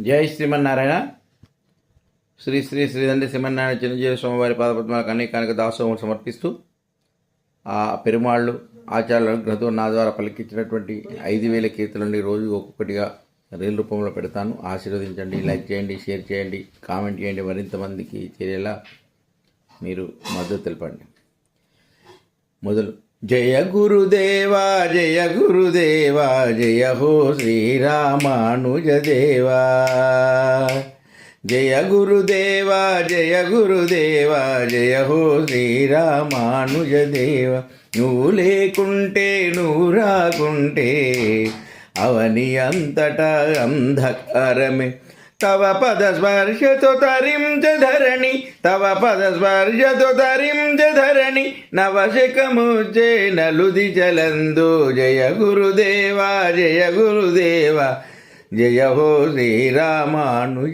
జై శ్రీమన్నారాయణ. శ్రీ శ్రీ శ్రీదండ్రి శ్రీమన్నారాయణ చిరంజీవి స్వామివారి పాదపద్మాలకు అనేకానికి దాసోహం సమర్పిస్తూ ఆ పెరుమాళ్ళు ఆచార్యుల అనుగ్రహంతో నా ద్వారా పలికించినటువంటి 5,000 కీర్తనలు రోజు ఒక్కొక్కటిగా రీల్ రూపంలో పెడతాను. ఆశీర్వదించండి, లైక్ చేయండి, షేర్ చేయండి, కామెంట్ చేయండి. మరింత మందికి చేరేలా మీరు మద్దతు తెలపండి. మొదలు. జయ గురుదేవా జయ గురుదేవా జయ హో శ్రీరామానుజదేవా. జయ గురుదేవా జయ గురుదేవా జయ హో శ్రీరామానుజదేవా. నువ్వు లేకుంటే నువ్వు రాకుంటే అవని అంతటా అంధకారమే. తవ పద స్పర్శతో తరించ ధరణి, తవ పద స్పర్శతో తరించ ధరణి, నవశకముచ్చే నలుది చలందు. జయ గురుదేవా జయ గురుదేవా జయ హో శ్రీరామానుజదేవా.